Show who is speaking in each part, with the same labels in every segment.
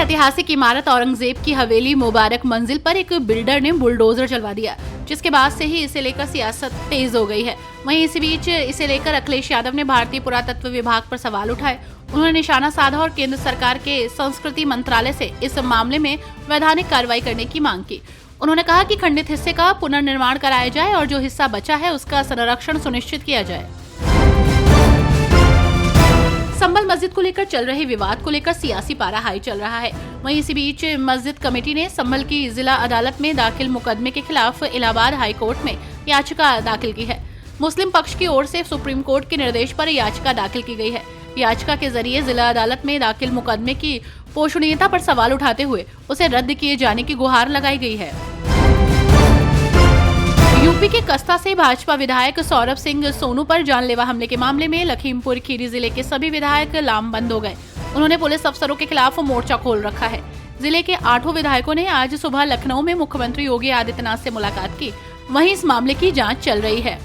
Speaker 1: ऐतिहासिक इमारत औरंगजेब की हवेली मुबारक मंजिल पर एक बिल्डर ने बुलडोजर चलवा दिया, जिसके बाद से ही इसे लेकर सियासत तेज हो गई है। वहीं इसी बीच इसे लेकर अखिलेश यादव ने भारतीय पुरातत्व विभाग पर सवाल उठाए। उन्होंने निशाना साधा और केंद्र सरकार के संस्कृति मंत्रालय से इस मामले में वैधानिक कार्रवाई करने की मांग की। उन्होंने कहा कि खंडित हिस्से का पुनर्निर्माण कराया जाए और जो हिस्सा बचा है उसका संरक्षण सुनिश्चित किया जाए। संभल मस्जिद को लेकर चल रहे विवाद को लेकर सियासी पारा हाई चल रहा है। वहीं इसी बीच मस्जिद कमेटी ने संभल की जिला अदालत में दाखिल मुकदमे के खिलाफ इलाहाबाद हाई कोर्ट में याचिका दाखिल की है। मुस्लिम पक्ष की ओर से सुप्रीम कोर्ट के निर्देश पर याचिका दाखिल की गई है। याचिका के जरिए जिला अदालत में दाखिल मुकदमे की पोषणीयता पर सवाल उठाते हुए उसे रद्द किए जाने की गुहार लगाई गई है। यूपी के कस्ता से भाजपा विधायक सौरभ सिंह सोनू पर जानलेवा हमले के मामले में लखीमपुर खीरी जिले के सभी विधायक लामबंद हो गए। उन्होंने पुलिस अफसरों के खिलाफ मोर्चा खोल रखा है। जिले के 8 विधायकों ने आज सुबह लखनऊ में मुख्यमंत्री योगी आदित्यनाथ से मुलाकात की। वहीं इस मामले की जांच चल रही है।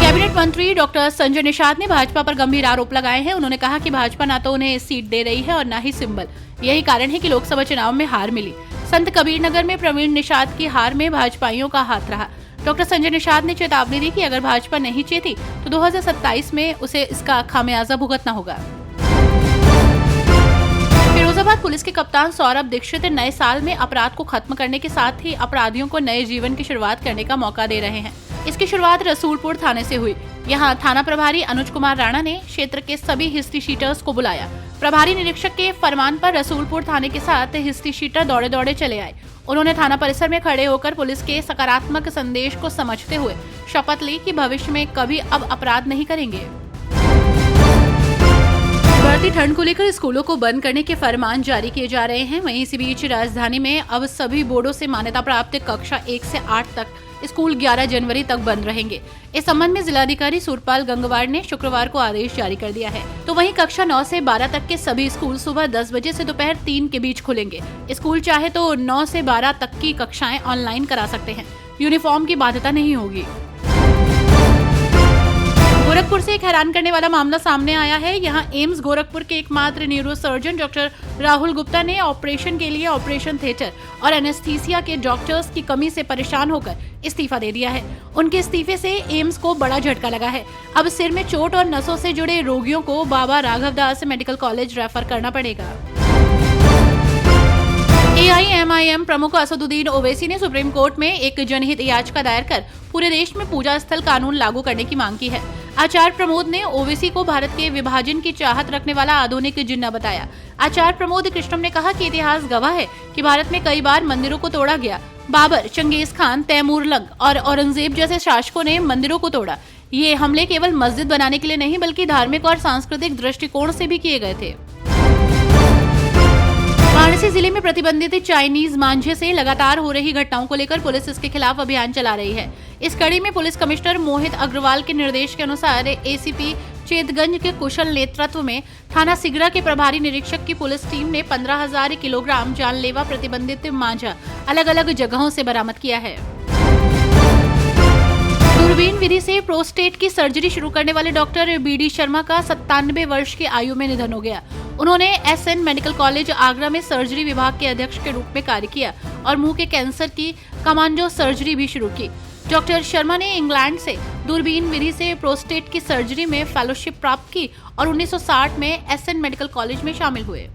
Speaker 1: कैबिनेट मंत्री डॉक्टर संजय निषाद ने भाजपा पर गंभीर आरोप लगाए हैं। उन्होंने कहा कि भाजपा न तो उन्हें सीट दे रही है और न ही सिंबल। यही कारण है कि लोकसभा चुनाव में हार मिली। संत कबीर नगर में प्रवीण निषाद की हार में भाजपाइयों का हाथ रहा। डॉक्टर संजय निषाद ने चेतावनी दी कि अगर भाजपा नहीं जीती तो 2027 में उसे इसका खामियाजा भुगतना होगा। फिरोजाबाद पुलिस के कप्तान सौरभ दीक्षित नए साल में अपराध को खत्म करने के साथ ही अपराधियों को नए जीवन की शुरुआत करने का मौका दे रहे हैं। इसकी शुरुआत रसूलपुर थाने से हुई। यहाँ थाना प्रभारी अनुज कुमार राणा ने क्षेत्र के सभी हिस्ट्री शीटर्स को बुलाया। प्रभारी निरीक्षक के फरमान पर रसूलपुर थाने के साथ हिस्ट्री शीटर दौड़े दौड़े चले आए। उन्होंने थाना परिसर में खड़े होकर पुलिस के सकारात्मक संदेश को समझते हुए शपथ ली कि भविष्य में कभी अब अपराध नहीं करेंगे। बढ़ती ठंड को लेकर स्कूलों को बंद करने के फरमान जारी किए जा रहे हैं। वहीं इसी बीच राजधानी में अब सभी बोर्डों से मान्यता प्राप्त कक्षा 1 से 8 तक स्कूल 11 जनवरी तक बंद रहेंगे। इस संबंध में जिलाधिकारी सुरपाल गंगवार ने शुक्रवार को आदेश जारी कर दिया है। तो वहीं कक्षा 9 से 12 तक के सभी स्कूल सुबह 10 बजे से दोपहर 3 के बीच खुलेंगे। स्कूल चाहे तो 9 से 12 तक की कक्षाएं ऑनलाइन करा सकते हैं। यूनिफॉर्म की बाध्यता नहीं होगी। गोरखपुर से एक हैरान करने वाला मामला सामने आया है। यहाँ एम्स गोरखपुर के एकमात्र न्यूरोसर्जन डॉक्टर राहुल गुप्ता ने ऑपरेशन के लिए ऑपरेशन थिएटर और एनेस्थीसिया के डॉक्टर्स की कमी से परेशान होकर इस्तीफा दे दिया है। उनके इस्तीफे से एम्स को बड़ा झटका लगा है। अब सिर में चोट और नसों से जुड़े रोगियों को Baba Raghavdas medical college refer करना पड़ेगा। AIMIM प्रमुख असदुद्दीन ओवैसी ने सुप्रीम कोर्ट में एक जनहित याचिका दायर कर पूरे देश में पूजा स्थल कानून लागू करने की मांग की है। आचार्य प्रमोद ने ओवैसी को भारत के विभाजन की चाहत रखने वाला आधुनिक जिन्ना बताया। आचार्य प्रमोद कृष्णम ने कहा कि इतिहास गवाह है कि भारत में कई बार मंदिरों को तोड़ा गया। Babar, Genghis Khan, Taimur lung और औरंगजेब जैसे शासकों ने मंदिरों को तोड़ा। ये हमले केवल मस्जिद बनाने के लिए नहीं बल्कि धार्मिक और सांस्कृतिक दृष्टिकोण से भी किए गए थे। वाराणसी जिले में प्रतिबंधित चाइनीज मांझे से लगातार हो रही घटनाओं को लेकर पुलिस इसके खिलाफ अभियान चला रही है। इस कड़ी में पुलिस कमिश्नर मोहित अग्रवाल के निर्देश के अनुसार ACP चेतगंज के कुशल नेतृत्व में थाना सिगरा के प्रभारी निरीक्षक की पुलिस टीम ने 15,000 किलोग्राम जानलेवा प्रतिबंधित मांझा अलग अलग जगहों से बरामद किया है। दूरबीन विधि से प्रोस्टेट की सर्जरी शुरू करने वाले डॉक्टर BD शर्मा का 97 वर्ष की आयु में निधन हो गया। उन्होंने SN मेडिकल कॉलेज आगरा में सर्जरी विभाग के अध्यक्ष के रूप में कार्य किया और मुंह के कैंसर की कमांडो सर्जरी भी शुरू की। डॉक्टर शर्मा ने इंग्लैंड से दूरबीन विधि से प्रोस्टेट की सर्जरी में फेलोशिप प्राप्त की और 1960 में SN मेडिकल कॉलेज में शामिल हुए।